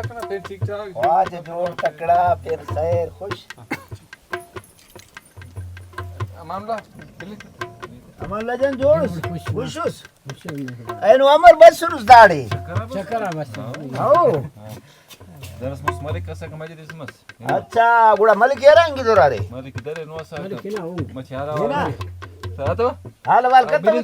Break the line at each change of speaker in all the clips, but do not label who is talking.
ठाक ना फिर ठीक ठाक
आज जोड़ तकड़ा फिर खैर खुश
मामला
अमल जन जोड़ खुश ऐन अमर बस सुरुस दाड़ी
चकरा बस
आओ
दरस मस मलिक कसा कमाजे दिस मस
अच्छा गुड़ा मलिक येरांगी दोरारे
मलिक दरे नो सा
किना हो
मछारा
ना
सातो
हाल वाल करता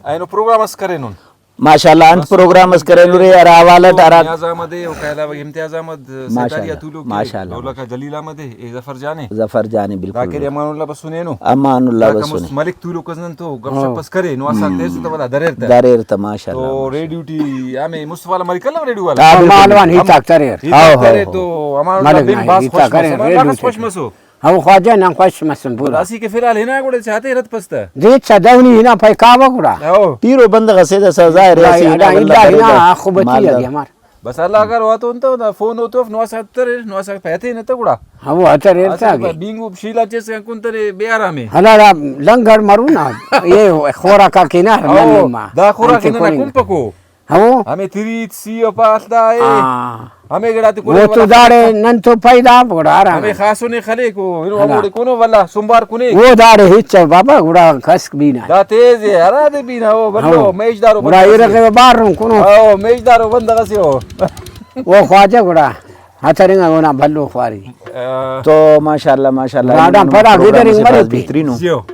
आयनो प्रोग्रामस करे नून
माशाल्लाह अंत प्रोग्रामस करेलू रे यार आवालत आरा
नियाजामध्ये ओकायला इम्तियाज अहमद सेतारिया तुलू
माशाल्लाह
दौला जलीलामध्ये ए जफर जाने
जफर जानी बिल्कुल
जाकिर अमानुल्लाह बसून येनो
अमानुल्लाह बसून
मलिक तुलू कजन तो गपशपस करे नो असा ते सुद्धा मला दरेरता
दारेर माशाल्लाह
तो रेडियो टी आम्ही मुस्तफाला मलिकला रेडियो वाला
मालवान ही ताकतर
हाव,
करे तो अमानुल्लाह
मलिक
बिन
नाही,
बास
इच्छा करे, रेडियो
खुश मसो
हम ख्वाजा ना खुश मसन पूरा
असी के फिलहाल है ना गोडे चाहते रत पस्ता
जीत सदवनी हिना फै कावा कुडा
आओ
पीरो बंद गसे द सजाए रे सी
इला हिना आखो बची है हमार
बस अल्लाह अगर वातो तो फोन होतो नो असा पाहते न तो गुडा
हम अतर एरता गे
बिंगू शीला चेस कोणतरी बेआरामे
हलाला लंगर मारू ना ये खोरा का किना
आओ
मा
दा खोरा के ना कोण पको
हम
हमें तिरी सी पासदा है हमें गडा
वो तो दाड़े नन तो पैदा पड़ा रहा
हमें खासो ने खले को इनो अमोडे कोनो वाला सोमवार कुने
वो दाड़े हिच बाबा गुड़ा खस भी ना
दा तेज है हरा दे भी ना वो बंदो मेजदारो
गुड़ा ये रखे बाहर रू कोनो
आओ मेजदारो बंद गसे हो
वो ख्वाजा गुड़ा हथरिंगा गोना भल्लो ख्वारी
तो माशाल्लाह माशाल्लाह
राडा पड़ा गिदरिंग मरे
बेहतरीन
जियो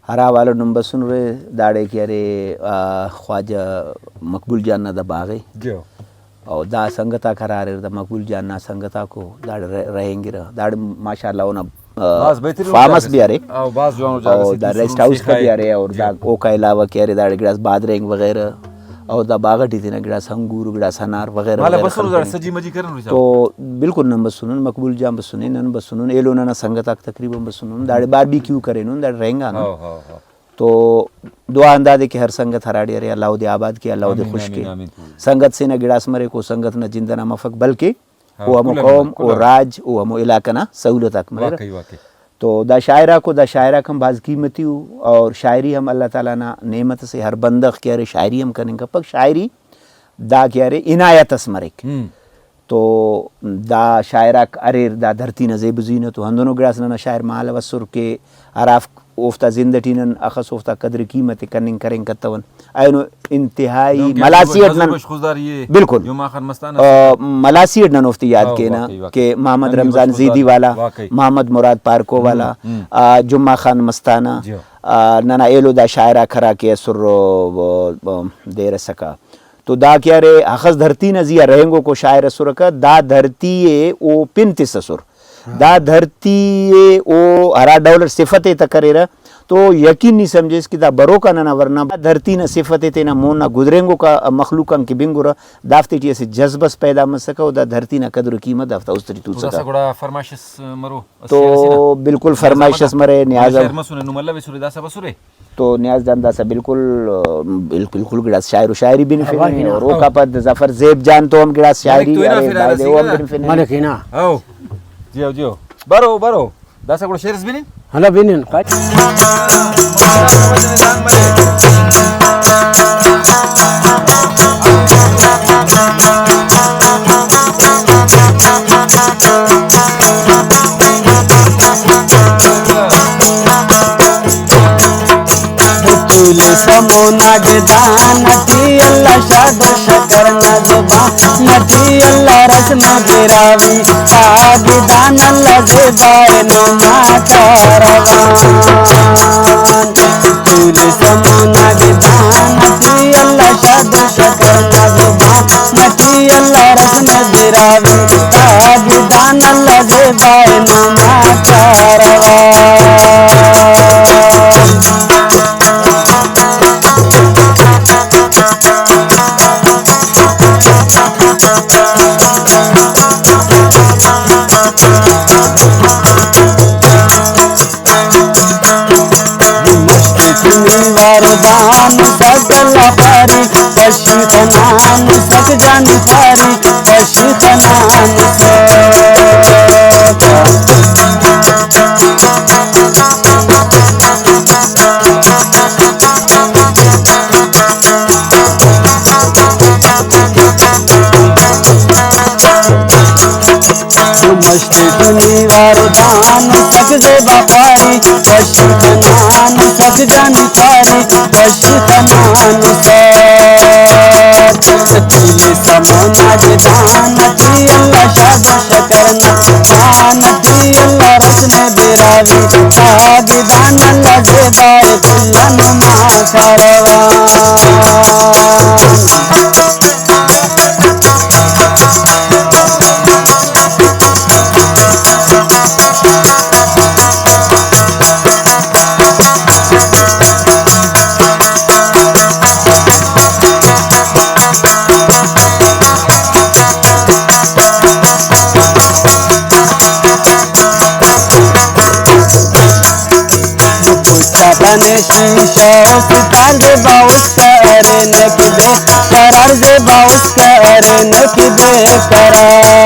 हरा वालो नंबर सुन रे दाड़े के अरे ख्वाजा मकबूल जान ना दबागे
जियो
और दा संगता करा रे दा मकबूल जान ना संगता को दाड़ रहेंगे रे दाड़ माशाल्लाह ना
बस बेहतरीन
फार्मस भी अरे
आओ बस जो
और दा रेस्ट हाउस का भी अरे और दा ओ का अलावा के अरे दाड़ गिलास बादरेंग वगैरह और दा बागटी थी ना गिलास अंगूर गिलास अनार वगैरह
माला बसरो जरा सजी मजी करन
तो बिल्कुल नंबर सुनन मकबूल जान बस सुने नन बस सुनन एलो ना संगता तकरीबन बस सुनन दाड़ बारबीक्यू करे नु दाड़ रहेंगा ना तो दुआ अंदाजे के हर संगत हराड़ी अरे अल्लाह दे आबाद के अल्लाह दे खुश के संगत से न गिड़ास मरे को संगत न जिंदना मफक बल्कि वो हम कौम ओ राज ओ हम इलाका ना सहूलत अक मरे तो दा शायरा को दा शायरा हम बाज कीमती और शायरी हम अल्लाह ताला ना नेमत से हर बंदख के अरे शायरी हम करेंगे पक शायरी दा के अरे इनायत असमरिक तो दा शायरा अरे दा धरती न ज़ेबज़ीन तो हम दोनों गिड़ास ना शायर माल वसुर के अराफ ओफ्ता जिंदटीनन अखस ओफ्ता कदर कीमत कनिंग करें कतवन आयनो इंतहाई मलासियत नन बिल्कुल मलासियत नन ओफ्ती याद के ना के मोहम्मद रमजान जीदी वाला मोहम्मद मुराद पार्को वाला जुम्मा खान मस्ताना नना एलो दा शायरा खरा के सुर देर सका तो दा क्या रे अखस धरती नजिया रहेंगो को शायर सुर का दा धरती ओ पिंत ससुर दा धरती ओ हरा डॉलर सिफते तकरेरा तो यकीन नहीं समझे इसकी दा बरो का ना वरना धरती न सिफते ते ना मोन ना गुजरेंगो का मखलूकन के बिंगुरा दाफ्ते टी से जज्बस पैदा मत सका दा धरती ना कदर कीमत दाफ्ता उस तरी तू सका
थोड़ा फरमाइश मरो
तो बिल्कुल फरमाइश मरे न्याज
मसुने नुमल्ला बिसुरे दासा बसुरे
तो न्याज जानदा सा बिल्कुल बिल्कुल गिड़ा शायर व शायरी बिन फिन और ओ का पद जफर ज़ेब जान तो हम गिड़ा शायरी अरे बाय वो बिन फिन
माने किना
आओ जियो जियो बरो बरो दासा को शेरस बिन
हला बिन काट
समोना गदान नटी अल्लाह शाद शकर नजबा नटी अल्लाह रस्म बिरावी आबिदान अल्लाह ज़ेबाए नुमा कारवान तुल समोना गदान नटी अल्लाह शाद शकर नजबा नटी अल्लाह रस्म बिरावी आबिदान अल्लाह ज़ेबाए नुमा कारवान वरदान सकल पारी पशी खनान सक जान पारी पशी खनान मस्ती दुनिवार दान सक जे बापारी पशु खनान सक जानी पारी पशु खनान तुले समोना के दान थी अल्लाह शादो शकरना दान थी अल्लाह रसने बेरावी साग दान अल्लाह जेबार कुल्लन माशरवा तने शीशा सितार जे बाउस करे न किबे करार जे बाउस करे न किबे करार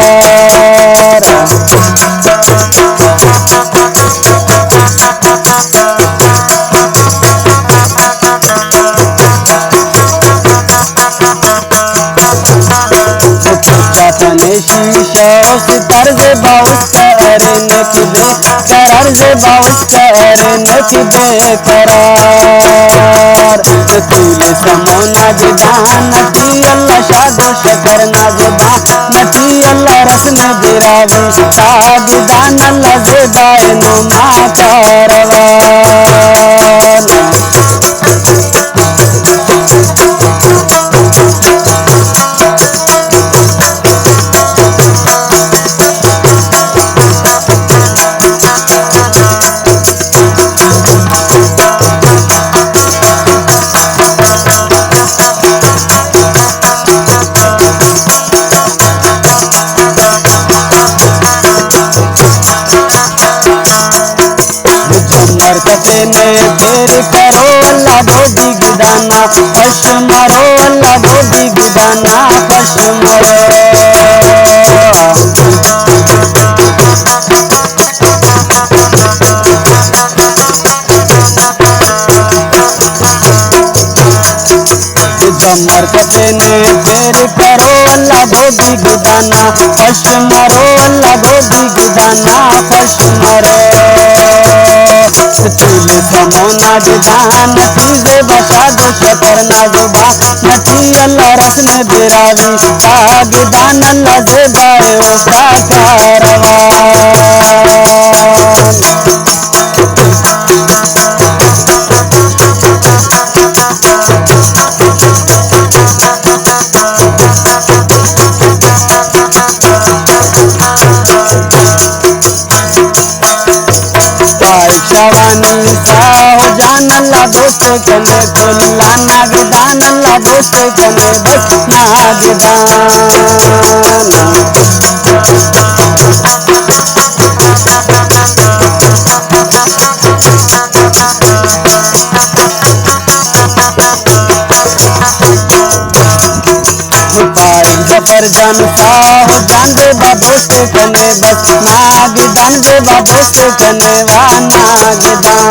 तने शीशा सितार जे बाउस करे न किबे करार जे बाउस करे न किबे करार तुले समोना जबान नटी अल्लाह शादो शकर ना जबान नटी अल्लाह रस्म बिरावी साग दान अल्लाह जेबाए नुमा कारवाना मरकते ने फेर करो अल्लाह दो बिगदाना पश मरो अल्लाह दो बिगदाना पश मरो मरकते ने फेर करो अल्लाह दो बिगदाना पश मरो अल्लाह दो बिगदाना पश मरो तुले समोना जबान नटी जे बशाद शकर ना जुबा नटी अल्लाह रस्म बिरावी साग दान अल्लाह जेबाए उसका शवानी साहो जान अल्लाह दोस्त कने कुल्ला नागदान अल्लाह दोस्त कने बस नागदान जफर जान साहो जान दे बा दोस्त कने बस नागदान दे बा दोस्त कने वा नागदान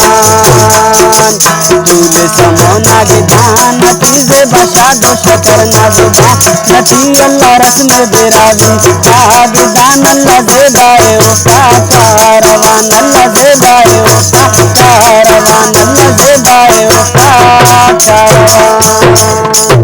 तुले समो नागदान नटी जे बशादो शकर नागदा नटी अल्लाह रस्म बिरावी नागदान अल्लाह जेबाए उसका कारवान अल्लाह जेबाए उसका कारवान अल्लाह जेबाए उसका कारवान।